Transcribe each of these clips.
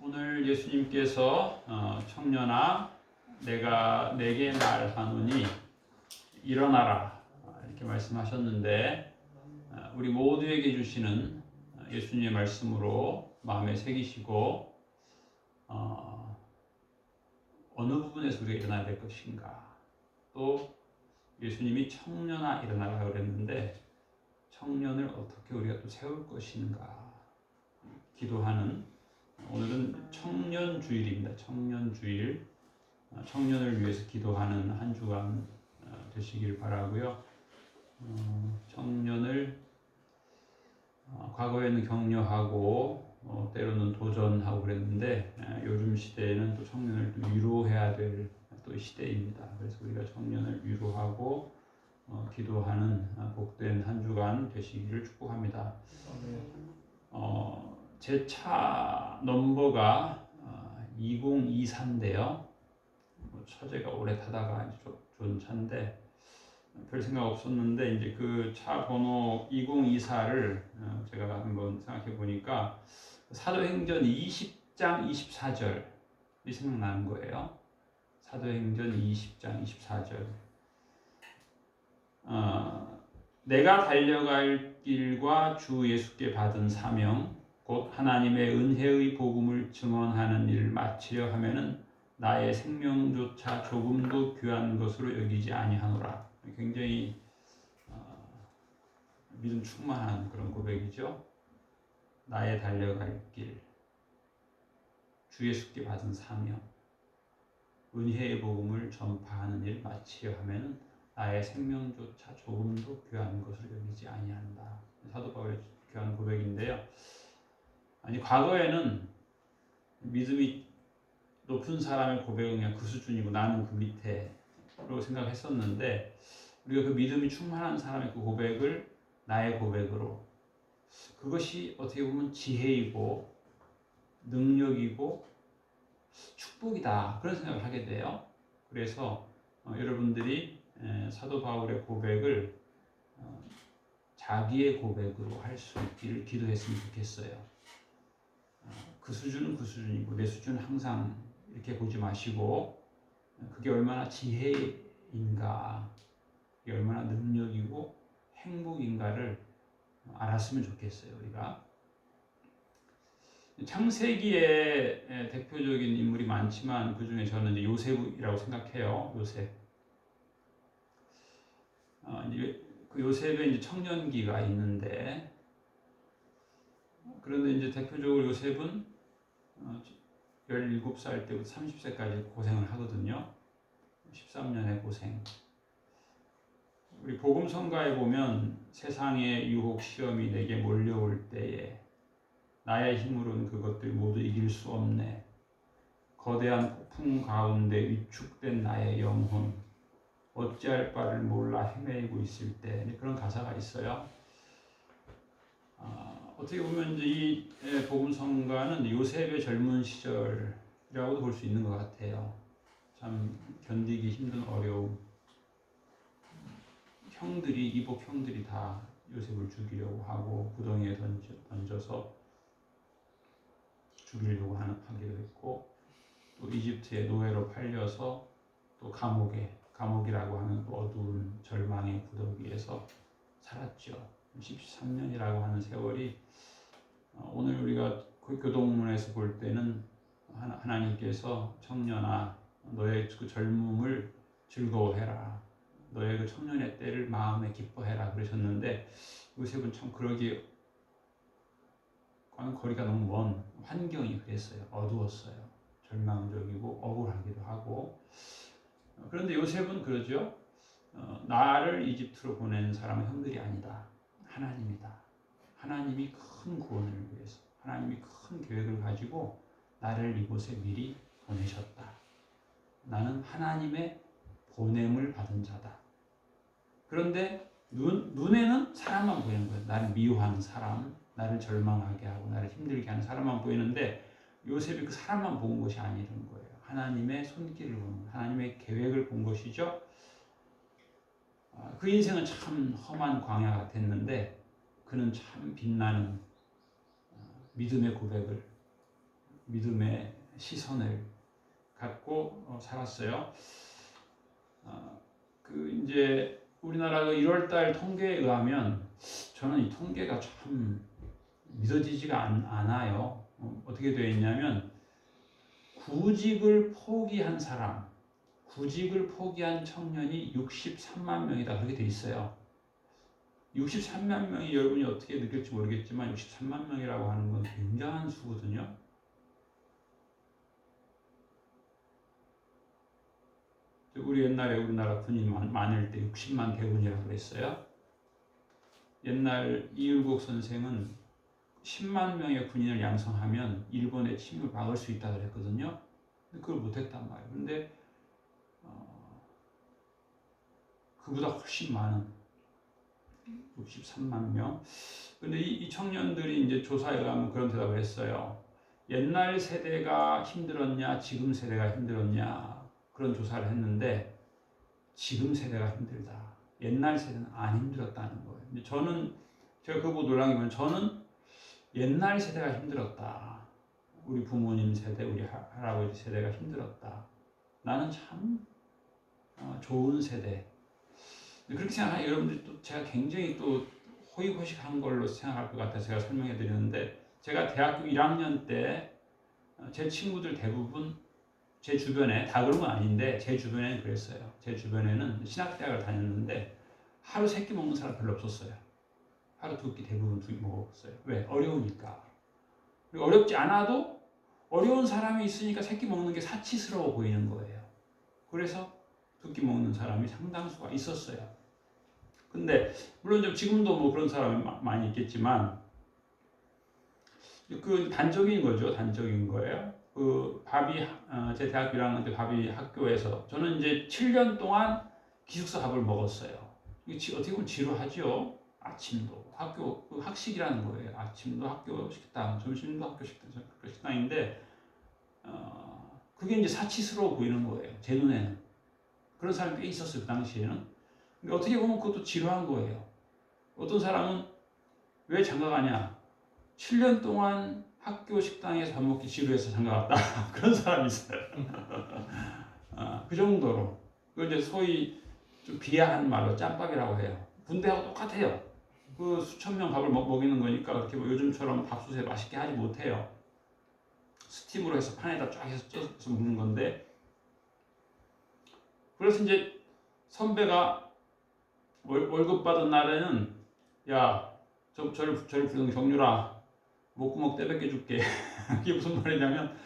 오늘 예수님께서 청년아 내가 내게 말하노니 일어나라 이렇게 말씀하셨는데 우리 모두에게 주시는 예수님의 말씀으로 마음에 새기시고 어느 부분에서 우리가 일어나야 될 것인가, 또 예수님이 청년아 일어나라 그랬는데 청년을 어떻게 우리가 또 세울 것인가 기도하는, 오늘은 청년주일입니다. 청년주일, 청년을 위해서 기도하는 한 주간 되시길 바라고요. 청년을 과거에는 격려하고 때로는 도전하고 그랬는데 요즘 시대에는 또 청년을 또 위로해야 될 또 시대입니다. 그래서 우리가 청년을 위로하고 기도하는 복된 한 주간 되시기를 축복합니다. 제 차 넘버가 2024인데요. 처제가 오래 타다가 좋은 차인데 별 생각 없었는데 이제 그 차 번호 2024를 제가 한번 생각해 보니까 사도행전 20장 24절이 생각나는 거예요. 사도행전 20장 24절. 내가 달려갈 길과 주 예수께 받은 사명 곧 하나님의 은혜의 복음을 증언하는 일을 마치려 하면은 나의 생명조차 조금도 귀한 것으로 여기지 아니하노라. 굉장히 믿음 충만한 그런 고백이죠. 나의 달려갈 길, 주 예수께 받은 사명, 은혜의 복음을 전파하는 일 마치려 하면은 나의 생명조차 조금도 귀한 것을 여기지 아니한다. 사도 바울의 귀한 고백인데요. 아니 과거에는 믿음이 높은 사람의 고백은 그냥 그 수준이고 나는 그 밑에로 생각했었는데, 우리가 그 믿음이 충만한 사람의 그 고백을 나의 고백으로, 그것이 어떻게 보면 지혜이고 능력이고 축복이다, 그런 생각을 하게 돼요. 그래서 여러분들이 사도 바울의 고백을 자기의 고백으로 할 수 있기를 기도했으면 좋겠어요. 그 수준은 그 수준이고 내 수준은 항상 이렇게 보지 마시고, 그게 얼마나 지혜인가, 그게 얼마나 능력이고 행복인가를 알았으면 좋겠어요. 우리가 창세기에 대표적인 인물이 많지만 그 중에 저는 이제 요셉이라고 생각해요. 요셉. 이제 그 요셉의 이제 청년기가 있는데, 그런데 이제 대표적으로 요셉은 17살 때부터 30세까지 고생을 하거든요. 13년의 고생. 우리 복음성가에 보면 세상의 유혹 시험이 내게 몰려올 때에 나의 힘으로는 그것들 모두 이길 수 없네. 거대한 폭풍 가운데 위축된 나의 영혼, 어찌할 바를 몰라 헤매이고 있을 때, 그런 가사가 있어요. 어떻게 보면 이제 이 복음성가는 요셉의 젊은 시절이라고도 볼 수 있는 것 같아요. 참 견디기 힘든 어려움. 이복 형들이 다 요셉을 죽이려고 하고 구덩이에 던져서 죽이려고 하기도 했고, 또 이집트의 노예로 팔려서 또 감옥이라고 하는 또 어두운 절망의 구더기에서 살았죠. 13년이라고 하는 세월이 오늘 우리가 교동문에서 볼 때는 하나님께서 청년아 너의 그 젊음을 즐거워해라, 너의 그 청년의 때를 마음에 기뻐해라 그러셨는데, 요셉은 참 그러기에 거리가 너무 먼 환경이 그랬어요. 어두웠어요. 절망적이고 억울하기도 하고. 그런데 요셉은 그러죠. 나를 이집트로 보낸 사람은 형들이 아니다. 하나님이다. 하나님이 큰 구원을 위해서, 하나님이 큰 계획을 가지고 나를 이곳에 미리 보내셨다. 나는 하나님의 보냄을 받은 자다. 그런데 눈에는 사람만 보이는 거예요. 나를 미워하는 사람, 나를 절망하게 하고 나를 힘들게 하는 사람만 보이는데, 요셉이 그 사람만 본 것이 아니라는 거예요. 하나님의 손길을 본, 하나님의 계획을 본 것이죠. 그 인생은 참 험한 광야 같았는데 그는 참 빛나는 믿음의 고백을 믿음의 시선을 갖고 살았어요. 그 이제 우리나라 1월달 통계에 의하면 저는 이 통계가 참 믿어지지가 않아요. 어떻게 되어 있냐면 구직을 포기한 사람, 구직을 포기한 청년이 63만 명이다 그렇게 돼 있어요. 63만 명이 여러분이 어떻게 느낄지 모르겠지만 63만 명이라고 하는 건 굉장한 수거든요. 우리 옛날에 우리나라 군인 많을 때 60만 대군이라고 그랬어요. 옛날 이율곡 선생은 10만 명의 군인을 양성하면 일본의 침을 막을 수 있다고 그랬거든요. 근데 그걸 못했단 말이에요. 근데 그보다 훨씬 많은 63만 명. 근데 이 청년들이 이제 조사에 가면 그런 대답을 했어요. 옛날 세대가 힘들었냐, 지금 세대가 힘들었냐 그런 조사를 했는데 지금 세대가 힘들다. 옛날 세대는 안 힘들었다는 거예요. 근데 제가 그거 보고 놀란 게 뭐냐면 저는 옛날 세대가 힘들었다. 우리 부모님 세대, 우리 할아버지 세대가 힘들었다. 나는 참 좋은 세대. 그렇게 생각하면 여러분들이 또 제가 굉장히 또 호의호식한 걸로 생각할 것 같아서 제가 설명해 드리는데 제가 대학교 1학년 때 제 친구들 대부분 제 주변에 다 그런 건 아닌데 제 주변에는 그랬어요. 제 주변에는 신학대학을 다녔는데 하루 세 끼 먹는 사람 별로 없었어요. 하루 두 끼 대부분 두 끼 먹었어요. 왜? 어려우니까. 그리고 어렵지 않아도 어려운 사람이 있으니까 세 끼 먹는 게 사치스러워 보이는 거예요. 그래서 두 끼 먹는 사람이 상당수가 있었어요. 근데 물론 좀 지금도 뭐 그런 사람이 많이 있겠지만 그 단적인 거죠. 단적인 거예요. 그 제 대학교 1학년 때 밥이 학교에서 저는 이제 7년 동안 기숙사 밥을 먹었어요. 이게 어떻게 보면 지루하죠. 아침도 학교 그 학식이라는 거예요. 아침도 학교 식당, 점심도 학교 식당인데 그게 이제 사치스러워 보이는 거예요. 제 눈에는 그런 사람이 꽤 있었어요. 그 당시에는. 근데 어떻게 보면 그것도 지루한 거예요. 어떤 사람은 왜 장가 가냐? 7년 동안 학교 식당에서 밥 먹기 지루해서 장가 갔다. 그런 사람이 있어요. 그 정도로. 그걸 이제 소위 좀 비하한 말로 짬밥이라고 해요. 군대하고 똑같아요. 그 수천 명 밥을 먹이는 거니까 그렇게 뭐 요즘처럼 밥솥에 맛있게 하지 못해요. 스팀으로 해서 판에다 쫙 해서 쪄서 먹는 건데. 그래서 이제 선배가 월급 받은 날에는 야, 저를 부르는 경률아, 목구멍 떼밖에 줄게. 그게 무슨 말이냐면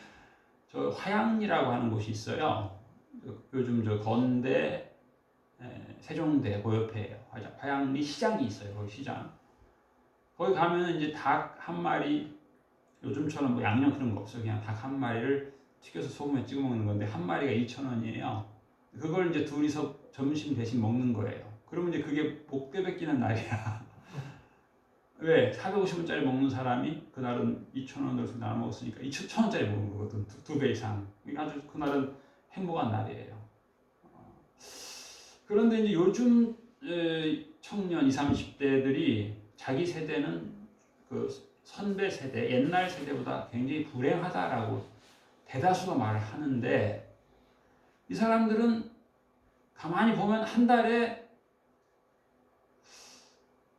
저 화양리라고 하는 곳이 있어요. 요즘 저 건대, 세종대 그 옆에 화양리 시장이 있어요. 거기 시장. 거기 가면 이제 닭 한 마리 요즘처럼 뭐 양념 그런 거 없어요. 그냥 닭 한 마리를 튀겨서 소금에 찍어 먹는 건데 한 마리가 2,000원이에요. 그걸 이제 둘이서 점심 대신 먹는 거예요. 그러면 이제 그게 목대 뱉기는 날이야. 왜? 450원짜리 먹는 사람이 그날은 2,000원으로 나눠 먹었으니까 2,000원짜리 먹는 거거든. 두 배 이상. 아주 그날은 행복한 날이에요. 그런데 이제 요즘 청년 20, 30대들이 자기 세대는 그 선배 세대, 옛날 세대보다 굉장히 불행하다라고 대다수가 말을 하는데 이 사람들은 가만히 보면 한 달에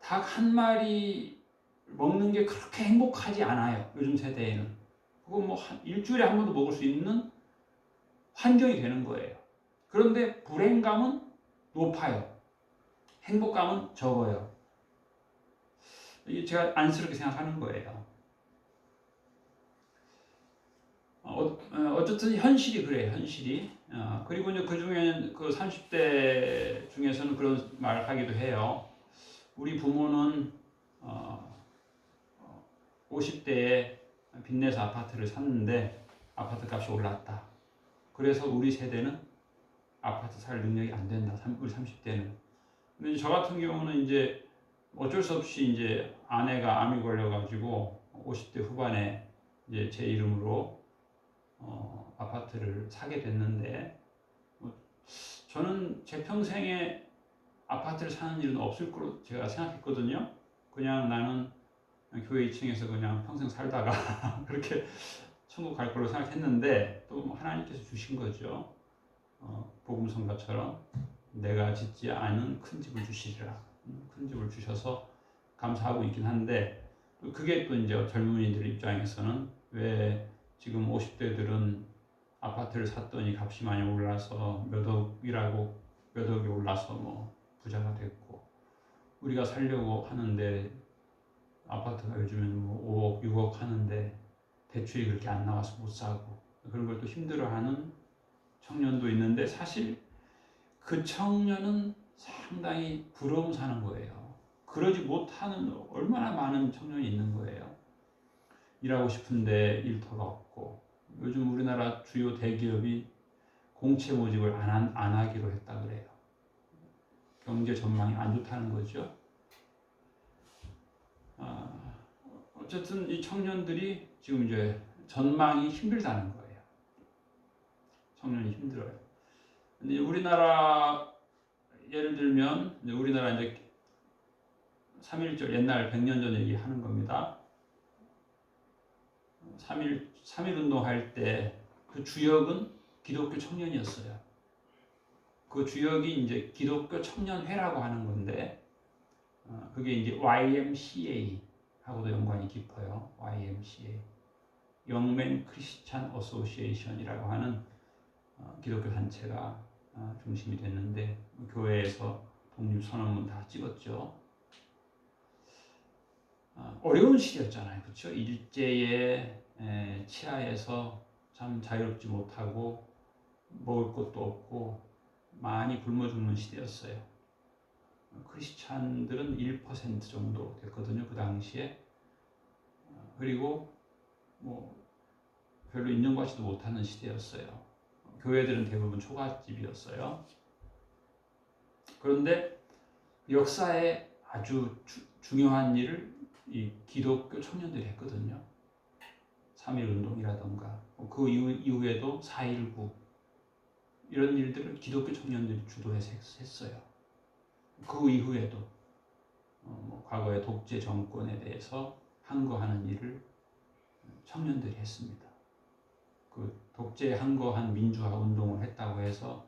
닭 한 마리 먹는 게 그렇게 행복하지 않아요. 요즘 세대에는. 그거 뭐 일주일에 한 번도 먹을 수 있는 환경이 되는 거예요. 그런데 불행감은 높아요. 행복감은 적어요. 이게 제가 안쓰럽게 생각하는 거예요. 어쨌든 현실이 그래요. 현실이. 그리고 이제 그 중에 그 30대 중에서는 그런 말을 하기도 해요. 우리 부모는 50대에 빚내서 아파트를 샀는데 아파트 값이 올랐다. 그래서 우리 세대는 아파트 살 능력이 안 된다. 우리 30대는. 근데 저 같은 경우는 이제 어쩔 수 없이 이제 아내가 암이 걸려가지고 50대 후반에 이제 제 이름으로 아파트를 사게 됐는데 저는 제 평생에 아파트를 사는 일은 없을 거로 제가 생각했거든요. 그냥 나는 교회 2층에서 그냥 평생 살다가 그렇게 천국 갈 걸로 생각했는데 또 하나님께서 주신 거죠. 복음 성가처럼 내가 짓지 않은 큰 집을 주시리라. 큰 집을 주셔서 감사하고 있긴 한데 그게 또 이제 젊은이들 입장에서는 왜 지금 50대들은 아파트를 샀더니 값이 많이 올라서 몇 억이 올라서 뭐 부자가 됐고 우리가 살려고 하는데 아파트가 요즘엔 뭐 5억, 6억 하는데 대출이 그렇게 안 나와서 못 사고 그런 걸 또 힘들어하는 청년도 있는데 사실 그 청년은 상당히 부러움 사는 거예요. 그러지 못하는 얼마나 많은 청년이 있는 거예요. 일하고 싶은데 일터가 없고 요즘 우리나라 주요 대기업이 공채 모집을 안 하기로 했다 그래요. 경제 전망이 안 좋다는 거죠. 어쨌든 이 청년들이 지금 이제 전망이 힘들다는 거예요. 청년이 힘들어요. 근데 우리나라 예를 들면 우리나라 이제 3.1절 옛날 100년 전 얘기하는 겁니다. 3.1 운동할 때 그 주역은 기독교 청년이었어요. 그 주역이 이제 기독교 청년회라고 하는 건데 그게 이제 YMCA 하고도 연관이 깊어요. YMCA 영맨 크리스찬 어소시에이션이라고 하는 기독교 단체가 중심이 됐는데 교회에서 독립선언문 다 찍었죠. 어려운 시대였잖아요. 그렇죠? 일제의 치하에서 참 자유롭지 못하고 먹을 것도 없고 많이 굶어 죽는 시대였어요. 크리스찬들은 1% 정도 됐거든요. 그 당시에. 그리고 뭐 별로 인정받지도 못하는 시대였어요. 교회들은 대부분 초가집이었어요. 그런데 역사에 아주 중요한 일을 이 기독교 청년들이 했거든요. 3.1 운동이라던가 그 이후에도 4.19 이런 일들을 기독교 청년들이 주도해서 했어요. 그 이후에도 과거의 독재 정권에 대해서 항거하는 일을 청년들이 했습니다. 그 독재에 항거한 민주화 운동을 했다고 해서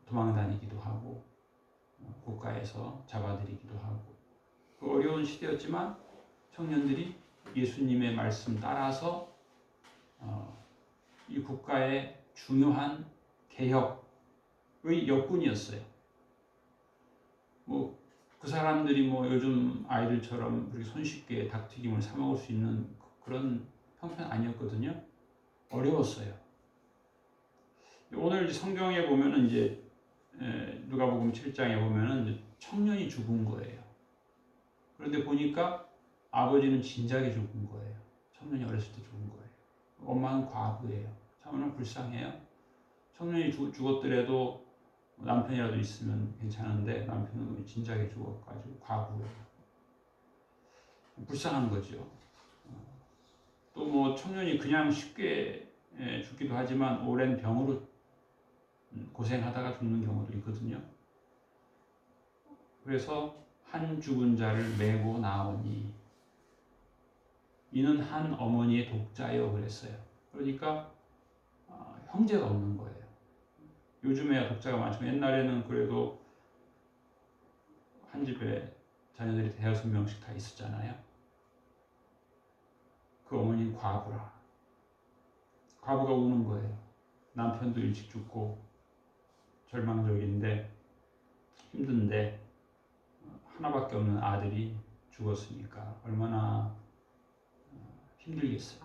도망다니기도 하고 국가에서 잡아들이기도 하고 그 어려운 시대였지만 청년들이 예수님의 말씀 따라서 이 국가의 중요한 개혁의 역군이었어요. 뭐 그 사람들이 뭐 요즘 아이들처럼 그렇게 손쉽게 닭튀김을 사 먹을 수 있는 그런 형편 아니었거든요. 어려웠어요. 오늘 성경에 보면은 이제 누가복음 7장에 보면은 이제 청년이 죽은 거예요. 그런데 보니까 아버지는 진작에 죽은 거예요. 청년이 어렸을 때 죽은 거예요. 엄마는 과부예요. 참 얼마나 불쌍해요. 청년이 죽었더라도 남편이라도 있으면 괜찮은데 남편은 진작에 죽어가지고 과부예요. 불쌍한 거죠. 또 뭐 청년이 그냥 쉽게 죽기도 하지만 오랜 병으로 고생하다가 죽는 경우도 있거든요. 그래서 한 죽은 자를 메고 나오니 이는 한 어머니의 독자여 그랬어요. 그러니까 형제가 없는 거예요. 요즘에야 독자가 많지만 옛날에는 그래도 한 집에 자녀들이 대여섯 명씩 다 있었잖아요. 그 어머니는 과부라. 과부가 우는 거예요. 남편도 일찍 죽고 절망적인데 힘든데 하나밖에 없는 아들이 죽었으니까 얼마나 힘들겠어요.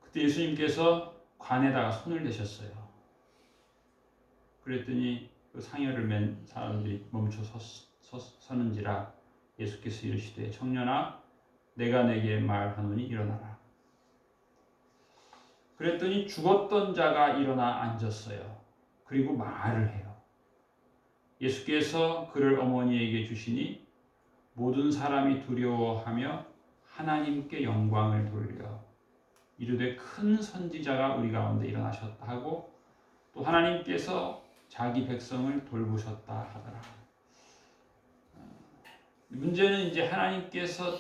그때 예수님께서 관에다가 손을 대셨어요. 그랬더니 그 상여를 맨 사람들이 멈춰 서는지라 예수께서 이르시되 청년아 내가 내게 말하노니 일어나라. 그랬더니 죽었던 자가 일어나 앉았어요. 그리고 말을 해요. 예수께서 그를 어머니에게 주시니 모든 사람이 두려워하며 하나님께 영광을 돌려 이르되 큰 선지자가 우리 가운데 일어나셨다 하고 또 하나님께서 자기 백성을 돌보셨다 하더라. 문제는 이제 하나님께서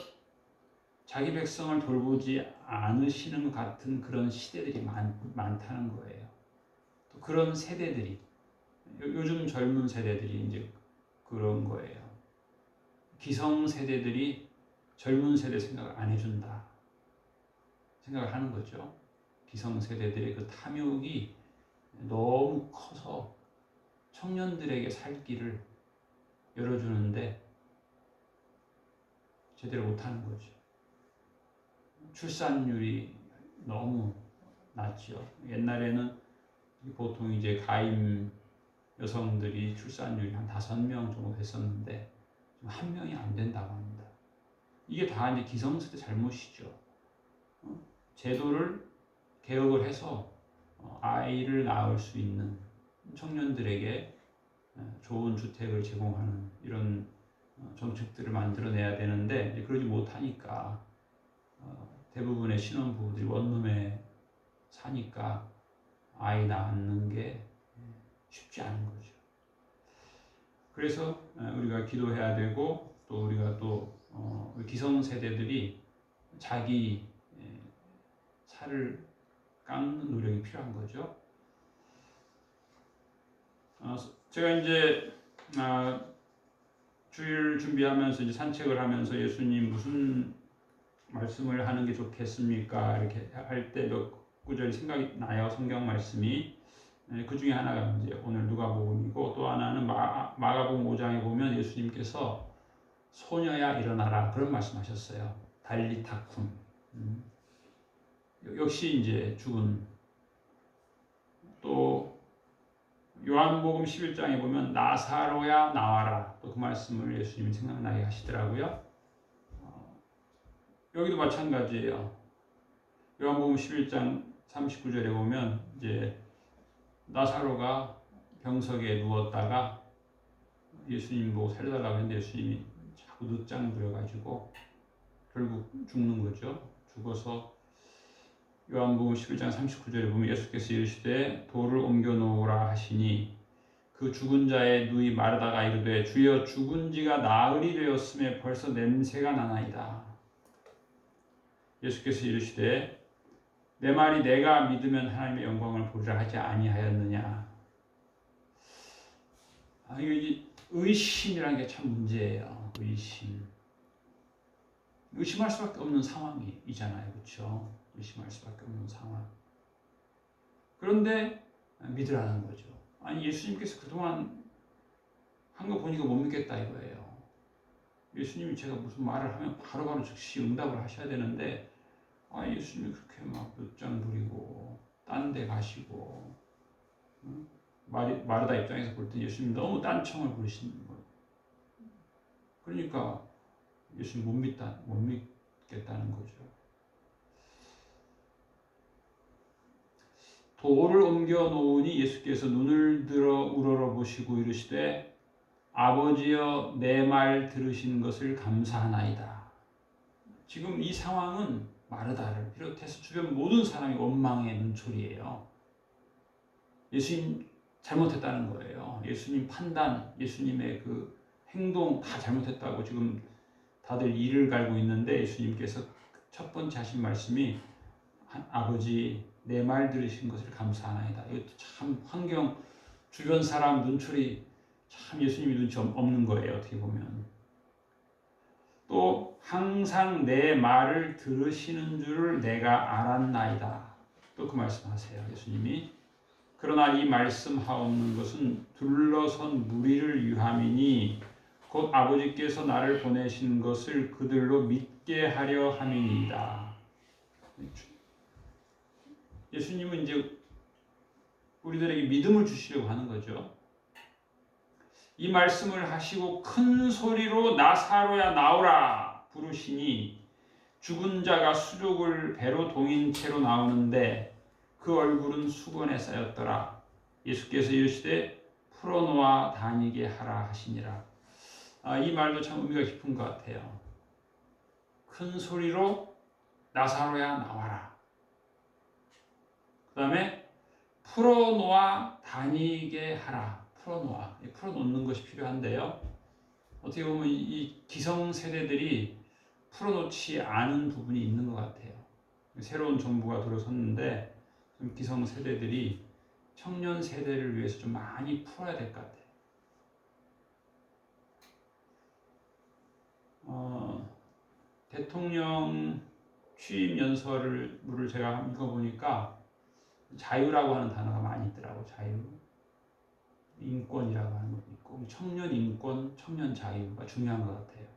자기 백성을 돌보지 않으시는 것 같은 그런 시대들이 많다는 거예요. 또 그런 세대들이 요즘 젊은 세대들이 이제 그런 거예요. 기성 세대들이 젊은 세대 생각을 안 해준다 생각을 하는 거죠. 기성 세대들의 그 탐욕이 너무 커서 청년들에게 살 길을 열어주는데 제대로 못하는 거죠. 출산율이 너무 낮죠. 옛날에는 보통 이제 가임 여성들이 출산율이 한 5명 정도 됐었는데 지금 1명이 안 된다고 합니다. 이게 다 이제 기성세대 잘못이죠. 제도를 개혁을 해서 아이를 낳을 수 있는 청년들에게 좋은 주택을 제공하는 이런 정책들을 만들어내야 되는데 이제 그러지 못하니까 대부분의 신혼부부들이 원룸에 사니까 아이 낳는 게 쉽지 않은 거죠. 그래서 우리가 기도해야 되고 또 우리가 또 기성세대들이 자기 살을 깎는 노력이 필요한 거죠. 제가 이제 주일 준비하면서 이제 산책을 하면서 예수님 무슨 말씀을 하는 게 좋겠습니까? 이렇게 할 때 몇 구절이 생각이 나요. 성경 말씀이. 그 중에 하나가 이제 오늘 누가복음이고 또 하나는 마가복음 5장에 보면 예수님께서 소녀야 일어나라 그런 말씀하셨어요. 달리타쿰. 역시 이제 죽은. 또 요한복음 11장에 보면 나사로야 나와라 또 그 말씀을 예수님이 생각나게 하시더라고요. 여기도 마찬가지예요. 요한복음 11장 39절에 보면 이제 나사로가 병석에 누웠다가 예수님 보고 살려달라고 했는데 예수님이 자꾸 늦장 부려가지고 결국 죽는 거죠. 죽어서 요한복음 11장 39절에 보면 예수께서 이르시되 돌을 옮겨 놓으라 하시니 그 죽은 자의 누이 마르다가 이르되 주여 죽은 지가 나흘이 되었음에 벌써 냄새가 나나이다. 예수께서 이르시되 내 말이 내가 믿으면 하나님의 영광을 보리라 하지 아니하였느냐. 이 의심이라는 게 참 문제예요. 의심할 수밖에 없는 상황이잖아요. 그렇죠? 의심할 수밖에 없는 상황. 그런데 믿으라는 거죠. 아니 예수님께서 그동안 한 거 보니까 못 믿겠다 이거예요. 예수님이 제가 무슨 말을 하면 바로바로 즉시 응답을 하셔야 되는데 예수님이 그렇게 막 늦장 부리고 딴 데 가시고 마르다 입장에서 볼 때 예수님 너무 딴청을 부리시는 거예요. 그러니까 예수님 못 믿겠다는 거죠. 돌을 옮겨 놓으니 예수께서 눈을 들어 우러러보시고 이르시되 아버지여 내 말 들으신 것을 감사하나이다. 지금 이 상황은 마르다를 비롯해서 주변 모든 사람이 원망의 눈초리예요. 예수님 잘못했다는 거예요. 예수님 판단, 예수님의 그 행동 다 잘못했다고 지금 다들 이를 갈고 있는데 예수님께서 첫 번째 하신 말씀이 아버지 내 말 들으신 것을 감사하나이다. 이것도 참 환경 주변 사람 눈초리 참 예수님이 눈치 없는 거예요. 어떻게 보면. 또 항상 내 말을 들으시는 줄을 내가 알았나이다. 또 그 말씀하세요. 예수님이. 그러나 이 말씀하옵는 것은 둘러선 무리를 위함이니 곧 아버지께서 나를 보내신 것을 그들로 믿게 하려 함이니이다. 예수님은 이제 우리들에게 믿음을 주시려고 하는 거죠. 이 말씀을 하시고 큰 소리로 나사로야 나오라 부르시니 죽은 자가 수족을 배로 동인 채로 나오는데 그 얼굴은 수건에 쌓였더라. 예수께서 이르시되 풀어놓아 다니게 하라 하시니라. 이 말도 참 의미가 깊은 것 같아요. 큰 소리로 나사로야 나와라. 그 다음에 풀어놓아 다니게 하라. 풀어놓는 것이 필요한데요. 어떻게 보면 이 기성세대들이 풀어놓지 않은 부분이 있는 것 같아요. 새로운 정부가 들어섰는데 좀 기성세대들이 청년 세대를 위해서 좀 많이 풀어야 될 것 같아요. 대통령 취임 연설을 제가 읽어보니까 자유라고 하는 단어가 많이 있더라고. 자유, 인권이라고 하는 것도 있고 청년 인권, 청년 자유가 중요한 것 같아요.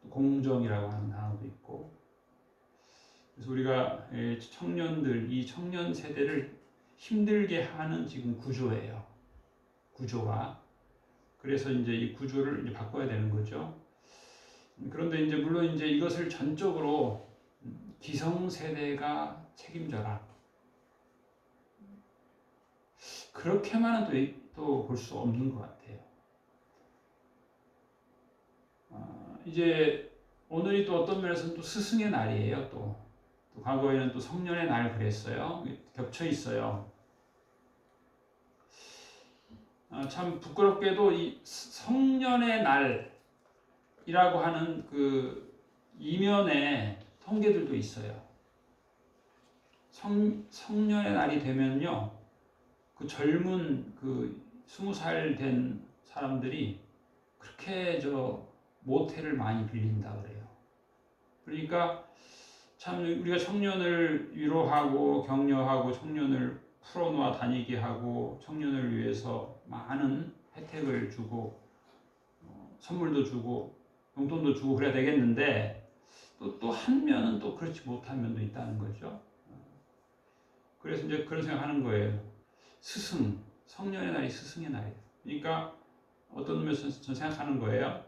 공정이라고 하는 단어도 있고. 그래서 우리가 청년들, 이 청년 세대를 힘들게 하는 지금 구조예요. 구조가. 그래서 이제 이 구조를 이제 바꿔야 되는 거죠. 그런데 이제 물론 이제 이것을 전적으로 기성세대가 책임져라. 그렇게만은 또 볼 수 없는 것 같아요. 이제 오늘이 또 어떤 면에서는 또 스승의 날이에요. 또 과거에는 또 성년의 날 그랬어요. 겹쳐 있어요. 참 부끄럽게도 이 성년의 날이라고 하는 그 이면에 통계들도 있어요. 성년의 날이 되면요, 그 젊은 그 20살 된 사람들이 그렇게 모텔을 많이 빌린다 그래요. 그러니까 참 우리가 청년을 위로하고 격려하고 청년을 풀어놓아 다니게 하고 청년을 위해서 많은 혜택을 주고 선물도 주고 용돈도 주고 그래야 되겠는데 또 한 면은 또 그렇지 못한 면도 있다는 거죠. 그래서 이제 그런 생각하는 거예요. 성년의 날이 스승의 날이에요. 그러니까 어떤 면에서 저는 생각하는 거예요.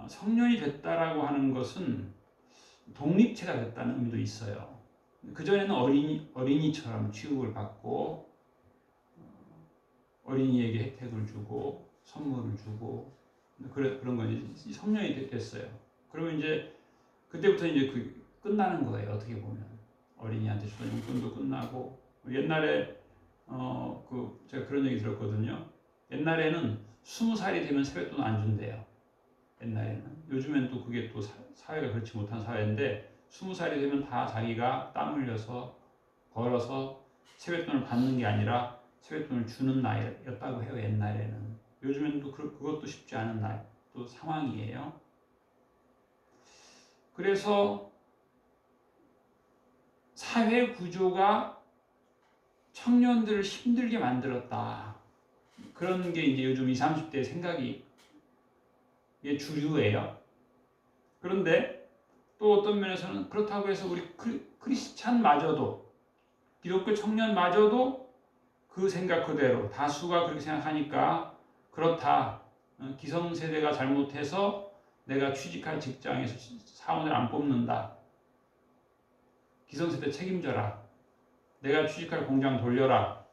성년이 됐다라고 하는 것은 독립체가 됐다는 의미도 있어요. 그전에는 어린이처럼 취급을 받고 어린이에게 혜택을 주고 선물을 주고 그런 건 이제 성년이 됐어요. 그러면 이제 그때부터 이제 끝나는 거예요. 어떻게 보면 어린이한테 주던 용돈도 끝나고 옛날에 제가 그런 얘기 들었거든요. 옛날에는 20살이 되면 세뱃돈 안 준대요. 옛날에는. 요즘엔 또 그게 또 사회가 그렇지 못한 사회인데 20살이 되면 다 자기가 땀 흘려서 벌어서 세뱃돈을 받는 게 아니라 세뱃돈을 주는 나이였다고 해요. 옛날에는. 요즘엔 또 그것도 쉽지 않은 또 상황이에요. 그래서 사회 구조가 청년들을 힘들게 만들었다. 그런 게 이제 요즘 20, 30대 생각이 주류예요. 그런데 또 어떤 면에서는 그렇다고 해서 우리 크리스찬마저도 기독교 청년마저도 그 생각 그대로 다수가 그렇게 생각하니까 그렇다. 기성세대가 잘못해서 내가 취직할 직장에서 사원을 안 뽑는다. 기성세대 책임져라. 내가 취직할 공장 돌려라.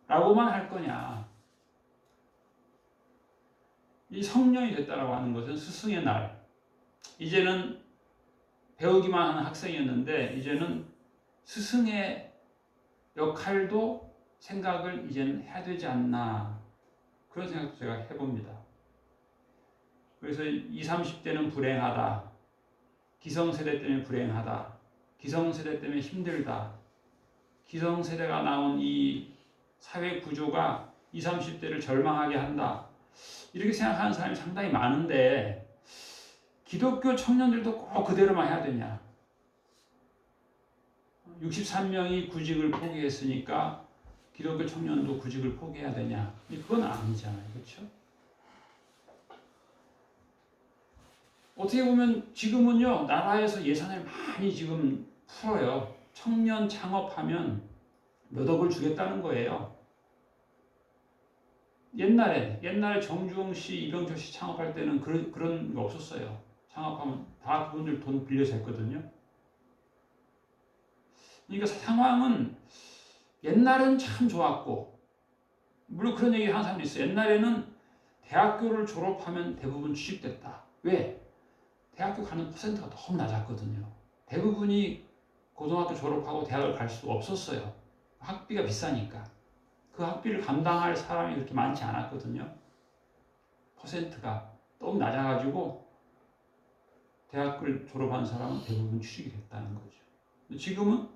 라고만 할 거냐. 이 성년이 됐다라고 하는 것은 스승의 날. 이제는 배우기만 하는 학생이었는데 이제는 스승의 역할도 생각을 이제는 해야 되지 않나. 그런 생각도 제가 해봅니다. 그래서 20, 30대는 불행하다. 기성세대 때문에 불행하다. 기성세대 때문에 힘들다. 기성세대가 나온 이 사회 구조가 20, 30대를 절망하게 한다. 이렇게 생각하는 사람이 상당히 많은데 기독교 청년들도 꼭 그대로만 해야 되냐? 63명이 구직을 포기했으니까 기독교 청년도 구직을 포기해야 되냐? 그건 아니잖아요. 그렇죠? 어떻게 보면 지금은요, 나라에서 예산을 많이 지금 풀어요. 청년 창업하면 몇 억을 주겠다는 거예요. 옛날에 정주영 씨, 이병철 씨 창업할 때는 그런 거 없었어요. 창업하면 다 그분들 돈 빌려서 했거든요. 그러니까 상황은 옛날은 참 좋았고, 물론 그런 얘기 하는 사람도 있어요. 옛날에는 대학교를 졸업하면 대부분 취직됐다. 왜? 대학교 가는 퍼센트가 너무 낮았거든요. 대부분이 고등학교 졸업하고 대학을 갈 수 없었어요. 학비가 비싸니까. 그 학비를 감당할 사람이 그렇게 많지 않았거든요. 퍼센트가 너무 낮아가지고 대학을 졸업한 사람은 대부분 취직이 됐다는 거죠. 지금은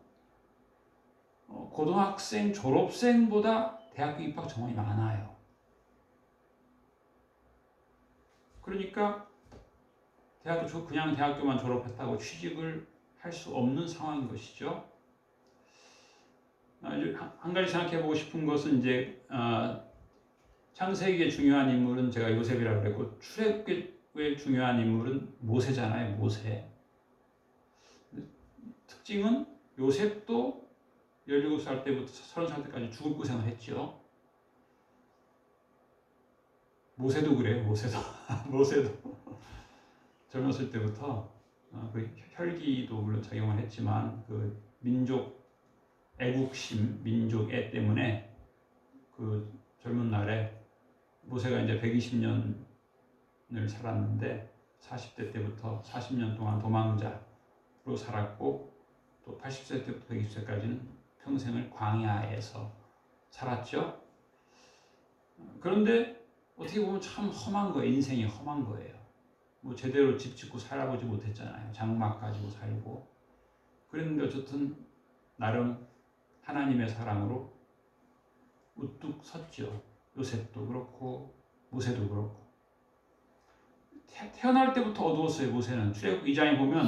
고등학생 졸업생보다 대학교 입학 정원이 많아요. 그러니까 그냥 대학교만 졸업했다고 취직을 할 수 없는 상황인 것이죠. 한 가지 생각해보고 싶은 것은 이제 창세기의 중요한 인물은 제가 요셉이라고 그랬고 출애굽의 중요한 인물은 모세잖아요. 모세. 특징은 요셉도 17살 때부터 30살 때까지 죽을 고생을 했죠. 모세도 그래요. 모세도 모세도 젊었을 때부터 그 혈기도 물론 작용을 했지만 그 민족 애국심, 민족 애 때문에 그 젊은 날에 모세가 이제 120년을 살았는데 40대 때부터 40년 동안 도망자로 살았고 또 80세 때부터 120세까지는 평생을 광야에서 살았죠. 그런데 어떻게 보면 참 험한 거예요. 인생이 험한 거예요. 뭐 제대로 집 짓고 살아보지 못했잖아요. 장막 가지고 살고. 그랬는데 어쨌든 나름 하나님의 사랑으로 우뚝 섰죠. 요셉도 그렇고 모세도 그렇고. 태어날 때부터 어두웠어요. 모세는. 출애굽 2장에 보면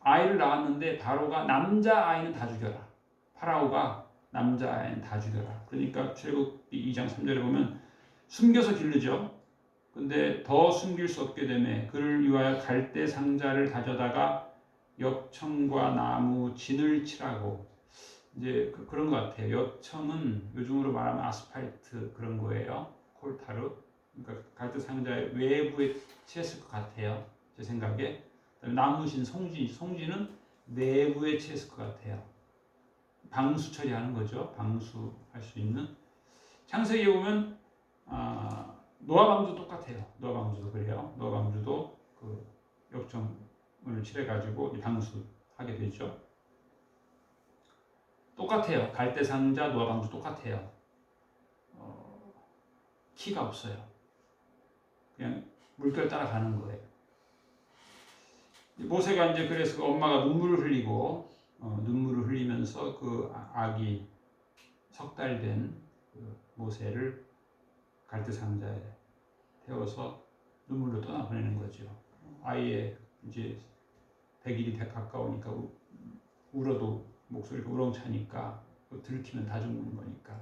아이를 낳았는데 바로가 남자아이는 다 죽여라. 파라오가 남자아이는 다 죽여라. 그러니까 출애굽 2장 3절에 보면 숨겨서 기르죠. 근데 더 숨길 수 없게 되매 그를 위하여 갈대 상자를 가져다가 역청과 나무 진을 칠하고 이제 그런 것 같아요. 역청은 요즘으로 말하면 아스팔트 그런 거예요. 콜타르. 그러니까 갈대 상자의 외부에 칠했을 것 같아요. 제 생각에. 나무신 송지는 내부에 칠했을 것 같아요. 방수 처리하는 거죠. 방수할 수 있는. 창세기에 보면 노아 방주도 똑같아요. 노아 방주도 그래요. 노아 방주도 그 역청을 칠해가지고 방수하게 되죠. 똑같아요. 갈대상자, 노아 방주 똑같아요. 키가 없어요. 그냥 물결 따라가는 거예요. 모세가 이제 그래서 그 엄마가 눈물을 흘리고 눈물을 흘리면서 그 아기 석 달 된 그 모세를 갈대상자에 태워서 눈물로 떠나보내는 거죠. 아이의 이제 100일이 가까우니까 울어도 목소리가 우렁차니까 들키면 다 죽는 거니까.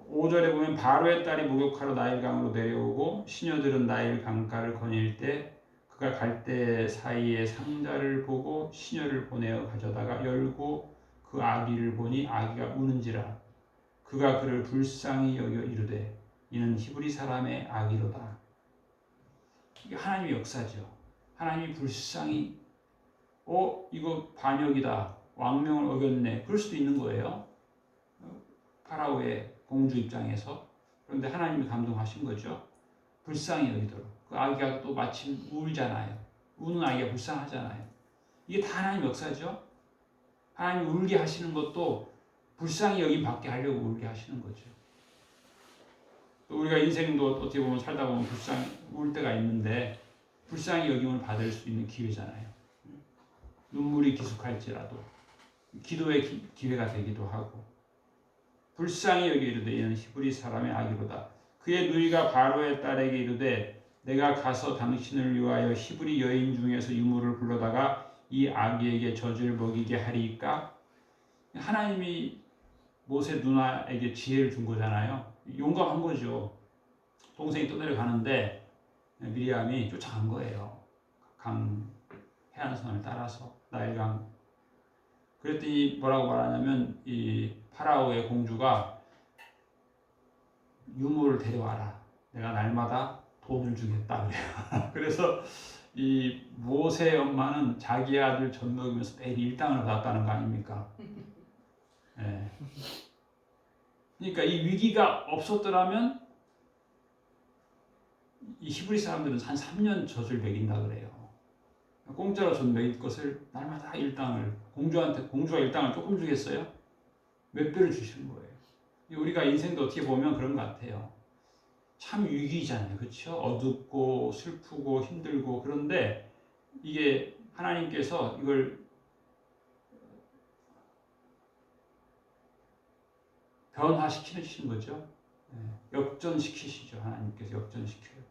5절에 보면 바로의 딸이 목욕하러 나일강으로 내려오고 시녀들은 나일 강가를 거닐 때 그가 갈대 사이에 상자를 보고 시녀를 보내어 가져다가 열고 그 아기를 보니 아기가 우는지라 그가 그를 불쌍히 여겨 이르되 이는 히브리 사람의 아기로다. 이게 하나님의 역사죠. 하나님이 불쌍히 이거 반역이다. 왕명을 어겼네. 그럴 수도 있는 거예요. 파라오의 공주 입장에서. 그런데 하나님이 감동하신 거죠. 불쌍히 여기도록. 그 아기가 또 마침 울잖아요. 우는 아기가 불쌍하잖아요. 이게 다 하나님 역사죠. 하나님이 울게 하시는 것도 불쌍히 여김 받게 하려고 울게 하시는 거죠. 또 우리가 인생도 어떻게 보면 살다 보면 울 때가 있는데 불쌍히 여김을 받을 수 있는 기회잖아요. 눈물이 기숙할지라도 기도의 기회가 되기도 하고 불쌍히 여기 이르되 이는 히브리 사람의 아기로다. 그의 누이가 바로의 딸에게 이르되 내가 가서 당신을 위하여 히브리 여인 중에서 유모를 불러다가 이 아기에게 젖을 먹이게 하리이까. 하나님이 모세 누나에게 지혜를 준 거잖아요. 용감한 거죠. 동생이 떠내려가는데 미리암이 쫓아간 거예요. 강 해안선을 따라서 나일강. 그랬더니 뭐라고 말하냐면 이 파라오의 공주가 유모를 데려와라. 내가 날마다 돈을 주겠다 그래요. 그래서 이 모세의 엄마는 자기 아들 젖 먹이면서 매일 일당을 받았다는 거 아닙니까? 네. 그러니까 이 위기가 없었더라면 이 히브리 사람들은 한 3년 젖을 먹인다 그래요. 공짜로 젖 먹일 것을 날마다 일당을 공주가 일당을 조금 주겠어요? 몇 배를 주시는 거예요. 우리가 인생도 어떻게 보면 그런 것 같아요. 참 위기잖아요. 그렇죠? 어둡고 슬프고 힘들고. 그런데 이게 하나님께서 이걸 변화시키시는 거죠. 역전시키시죠. 하나님께서 역전시켜요.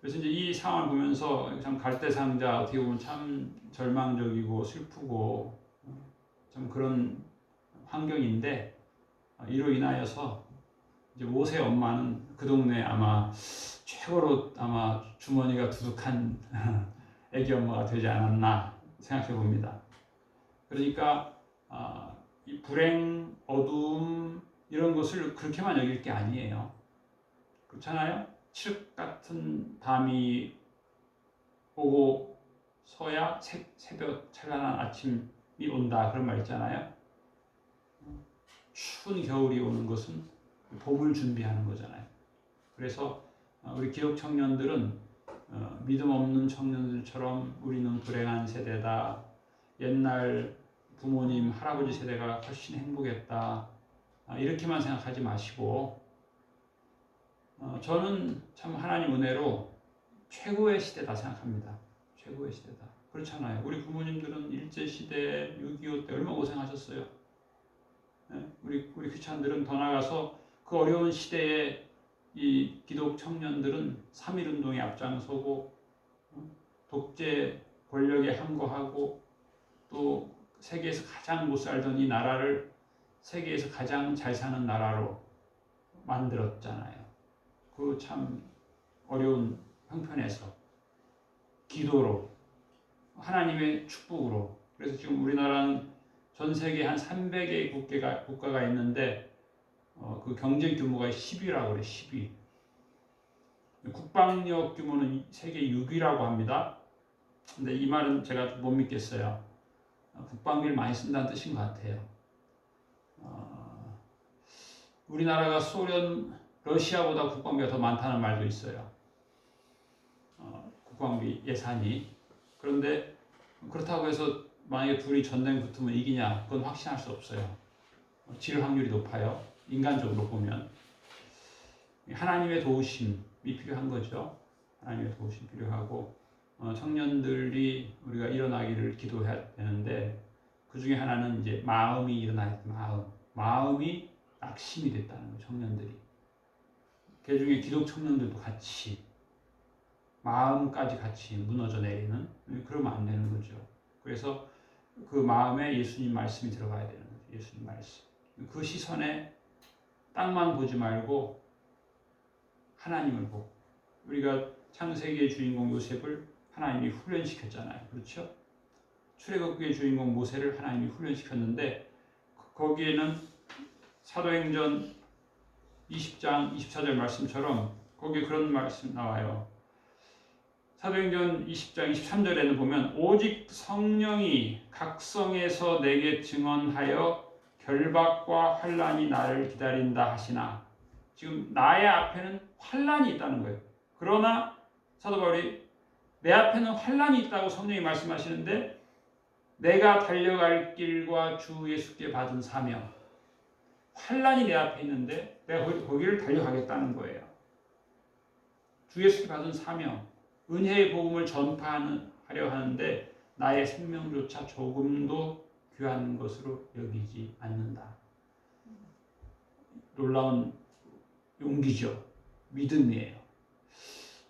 그래서 이제 이 상황을 보면서 참 갈대상자, 어떻게 보면 참 절망적이고 슬프고 참 그런 환경인데, 이로 인하여서 이제 모세 엄마는 그 동네 아마 최고로 아마 주머니가 두둑한 애기 엄마가 되지 않았나 생각해 봅니다. 그러니까 이 불행, 어두움 이런 것을 그렇게만 여길 게 아니에요. 그렇잖아요? 칠흑 같은 밤이 오고 서야 새벽 찬란한 아침이 온다, 그런 말 있잖아요. 추운 겨울이 오는 것은 봄을 준비하는 거잖아요. 그래서 우리 기독 청년들은 믿음 없는 청년들처럼 우리는 불행한 세대다, 옛날 부모님, 할아버지 세대가 훨씬 행복했다, 이렇게만 생각하지 마시고, 저는 참 하나님 은혜로 최고의 시대다 생각합니다. 최고의 시대다. 그렇잖아요. 우리 부모님들은 일제시대, 6.25 때 얼마나 고생하셨어요. 우리 크리스찬들은 더 나아가서 그 어려운 시대에 이 기독 청년들은 3.1운동에 앞장서고 독재 권력에 항거하고 또 세계에서 가장 못 살던 이 나라를 세계에서 가장 잘 사는 나라로 만들었잖아요. 그 참 어려운 형편에서 기도로, 하나님의 축복으로. 그래서 지금 우리나라는 전 세계 한 300개의 국가가 있는데 그 경제 규모가 10위라고 그래요. 10위. 국방력 규모는 세계 6위라고 합니다. 근데 이 말은 제가 못 믿겠어요. 국방비를 많이 쓴다는 뜻인 것 같아요. 우리나라가 소련, 러시아보다 국방비가 더 많다는 말도 있어요. 국방비 예산이. 그런데 그렇다고 해서 만약에 둘이 전쟁 붙으면 이기냐? 그건 확신할 수 없어요. 질 확률이 높아요. 인간적으로 보면. 하나님의 도우심이 필요한 거죠. 하나님의 도우심이 필요하고, 청년들이 우리가 일어나기를 기도해야 되는데, 그 중에 하나는 이제 마음이 일어나야 돼. 마음이 낙심이 됐다는 거예요. 청년들이. 그 중에 기독 청년들도 같이 마음까지 같이 무너져 내리는, 그러면 안 되는 거죠. 그래서 그 마음에 예수님 말씀이 들어가야 되는 거죠. 예수님 말씀. 그 시선에 땅만 보지 말고 하나님을 보고. 우리가 창세기의 주인공 요셉을 하나님이 훈련시켰잖아요. 그렇죠? 출애굽기의 주인공 모세를 하나님이 훈련시켰는데, 거기에는 사도행전 20장 24절 말씀처럼 거기에 그런 말씀 나와요. 사도행전 20장 23절에는 보면 오직 성령이 각성에서 내게 증언하여 결박과 환난이 나를 기다린다 하시나. 지금 나의 앞에는 환난이 있다는 거예요. 그러나 사도 바울이 내 앞에는 환난이 있다고 성령이 말씀하시는데, 내가 달려갈 길과 주 예수께 받은 사명, 환난이 내 앞에 있는데 내가 거기를 달려가겠다는 거예요. 주 예수께 받은 사명, 은혜의 복음을 전파하려 하는데 나의 생명조차 조금도 귀한 것으로 여기지 않는다. 놀라운 용기죠. 믿음이에요.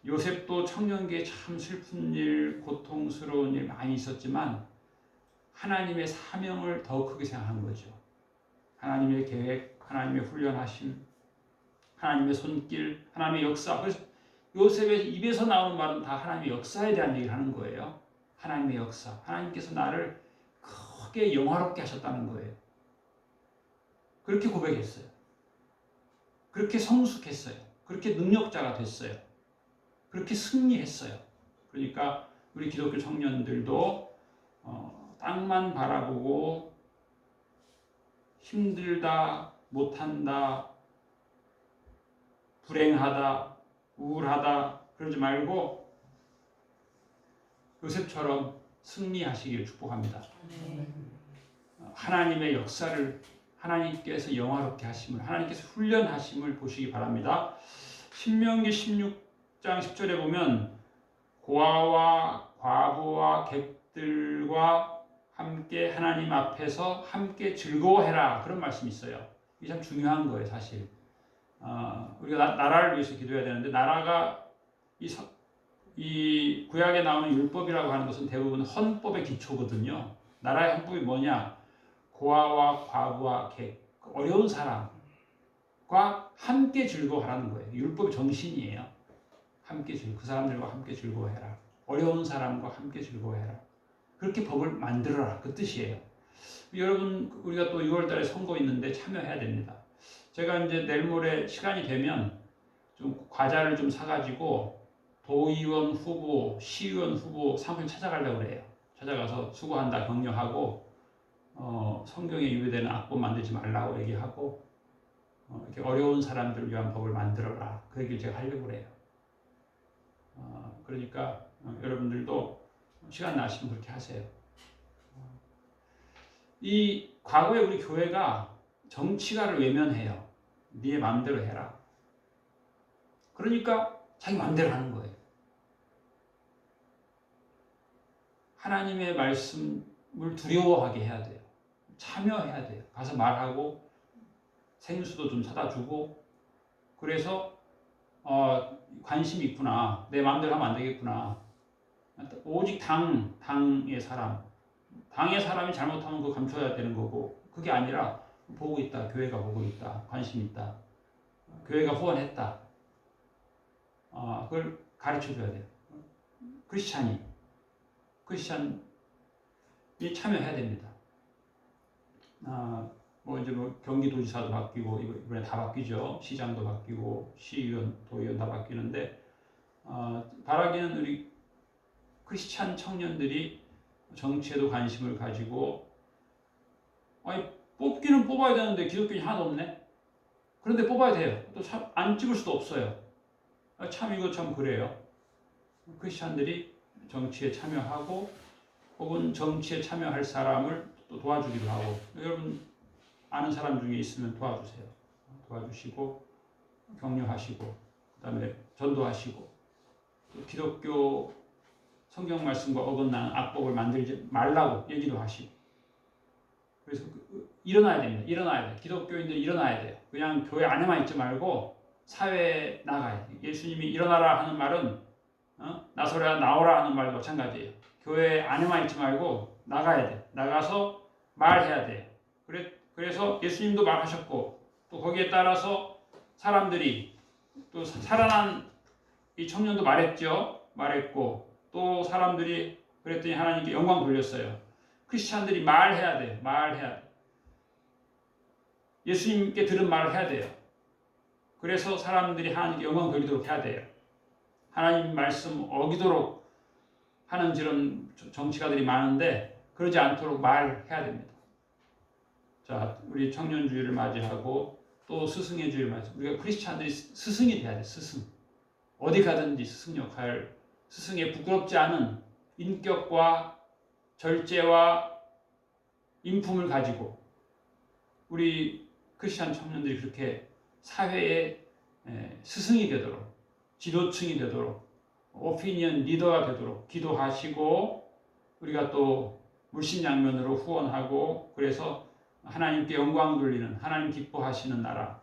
요셉도 청년기에 참 슬픈 일, 고통스러운 일 많이 있었지만 하나님의 사명을 더 크게 생각한 거죠. 하나님의 계획, 하나님의 훈련하심, 하나님의 손길, 하나님의 역사. 그래서 요셉의 입에서 나오는 말은 다 하나님의 역사에 대한 얘기를 하는 거예요. 하나님의 역사. 하나님께서 나를 크게 영화롭게 하셨다는 거예요. 그렇게 고백했어요. 그렇게 성숙했어요. 그렇게 능력자가 됐어요. 그렇게 승리했어요. 그러니까 우리 기독교 청년들도 땅만 바라보고 힘들다, 못한다, 불행하다, 우울하다 그러지 말고 요셉처럼 승리하시길 축복합니다. 하나님의 역사를, 하나님께서 영화롭게 하심을, 하나님께서 훈련하심을 보시기 바랍니다. 신명기 16장 10절에 보면 고아와 과부와 객들과 함께 하나님 앞에서 함께 즐거워해라 그런 말씀이 있어요. 이게 참 중요한 거예요, 사실. 우리가 나라를 위해서 기도해야 되는데 나라가 이 구약에 나오는 율법이라고 하는 것은 대부분 헌법의 기초거든요. 나라의 헌법이 뭐냐? 고아와 과부와 객, 어려운 사람과 함께 즐거워하라는 거예요. 율법의 정신이에요. 함께 그 사람들과 함께 즐거워해라. 어려운 사람과 함께 즐거워해라. 그렇게 법을 만들어라. 그 뜻이에요. 여러분, 우리가 또 6월달에 선거 있는데 참여해야 됩니다. 제가 이제 내일 모레 시간이 되면 좀 과자를 좀 사가지고 도의원 후보, 시의원 후보 상권 찾아가려고 그래요. 찾아가서 수고한다 격려하고 성경에 유배되는 악법 만들지 말라고 얘기하고 이렇게 어려운 사람들을 위한 법을 만들어라. 그 얘기를 제가 하려고 그래요. 그러니까 여러분들도 시간 나시면 그렇게 하세요. 이 과거에 우리 교회가 정치가를 외면해요. 네 마음대로 해라. 그러니까 자기 마음대로 하는 거예요. 하나님의 말씀을 두려워하게 해야 돼요. 참여해야 돼요. 가서 말하고 생수도 좀 사다 주고 그래서 관심이 있구나. 내 마음대로 하면 안 되겠구나. 오직 당의 사람이 잘못하면 그거 감춰야 되는 거고 그게 아니라 보고 있다. 교회가 보고 있다. 관심 있다. 교회가 후원했다. 그걸 가르쳐줘야 돼요. 크리스찬이 참여해야 됩니다. 이제 경기도지사도 바뀌고 이번에 다 바뀌죠. 시장도 바뀌고 시의원, 도의원 다 바뀌는데 바라기는 우리 크리스찬 청년들이 정치에도 관심을 가지고 뽑기는 뽑아야 되는데 기독교인이 하나도 없네. 그런데 뽑아야 돼요. 또 안 찍을 수도 없어요. 참 이거 참 그래요. 크리스찬들이 정치에 참여하고 혹은 정치에 참여할 사람을 또 도와주기도 하고 여러분 아는 사람 중에 있으면 도와주세요. 도와주시고 격려하시고 그다음에 전도하시고 기독교 성경 말씀과 어긋나는 악법을 만들지 말라고 얘기도 하시고 그래서 일어나야 됩니다. 일어나야 돼요. 기독교인들이 일어나야 돼요. 그냥 교회 안에만 있지 말고 사회에 나가야 돼요. 예수님이 일어나라 하는 말은 나서라 나오라 하는 말도 마찬가지예요. 교회 안에만 있지 말고 나가야 돼. 나가서 말해야 돼. 그래서 예수님도 말하셨고 또 거기에 따라서 사람들이 또 살아난 이 청년도 말했고 또 사람들이 그랬더니 하나님께 영광 돌렸어요. 크리스찬들이 말해야 돼요. 말해야 돼. 예수님께 들은 말을 해야 돼요. 그래서 사람들이 하나님께 영광 돌리도록 해야 돼요. 하나님 말씀 어기도록 하는 이런 정치가들이 많은데 그러지 않도록 말해야 됩니다. 자, 우리 청년주의를 맞이하고 또 스승의 주의를 맞이하고 우리가 크리스찬들이 스승이 돼야 돼. 스승. 어디 가든지 스승 역할, 스승의 부끄럽지 않은 인격과 절제와 인품을 가지고 우리 크리스찬 청년들이 그렇게 사회의 스승이 되도록 지도층이 되도록 오피니언 리더가 되도록 기도하시고 우리가 또 물심양면으로 후원하고 그래서 하나님께 영광 돌리는 하나님 기뻐하시는 나라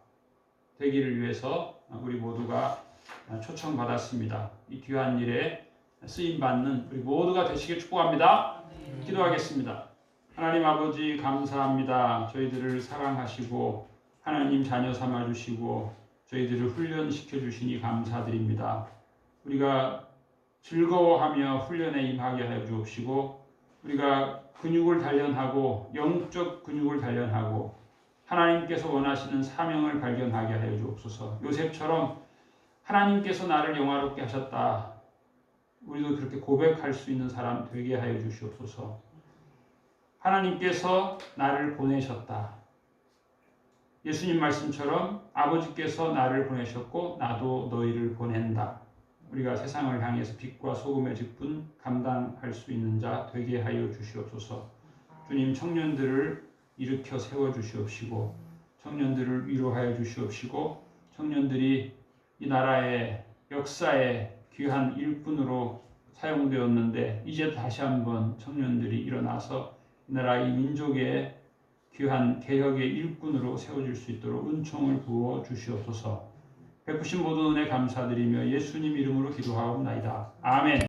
되기를 위해서 우리 모두가 초청받았습니다. 이 귀한 일에 쓰임받는 우리 모두가 되시길 축복합니다. 기도하겠습니다. 하나님 아버지 감사합니다. 저희들을 사랑하시고 하나님 자녀 삼아주시고 저희들을 훈련시켜 주시니 감사드립니다. 우리가 즐거워하며 훈련에 임하게 하여 주옵시고 우리가 근육을 단련하고 영적 근육을 단련하고 하나님께서 원하시는 사명을 발견하게 하여 주옵소서. 요셉처럼 하나님께서 나를 영화롭게 하셨다. 우리도 그렇게 고백할 수 있는 사람 되게 하여 주시옵소서. 하나님께서 나를 보내셨다. 예수님 말씀처럼 아버지께서 나를 보내셨고 나도 너희를 보낸다. 우리가 세상을 향해서 빛과 소금의 직분 감당할 수 있는 자 되게 하여 주시옵소서. 주님 청년들을 일으켜 세워 주시옵시고 청년들을 위로하여 주시옵시고 청년들이 이 나라의 역사의 귀한 일꾼으로 사용되었는데 이제 다시 한번 청년들이 일어나서 이 나라 이 민족의 귀한 개혁의 일꾼으로 세워질 수 있도록 은총을 부어 주시옵소서. 베푸신 모든 은혜 감사드리며 예수님 이름으로 기도하옵나이다. 아멘.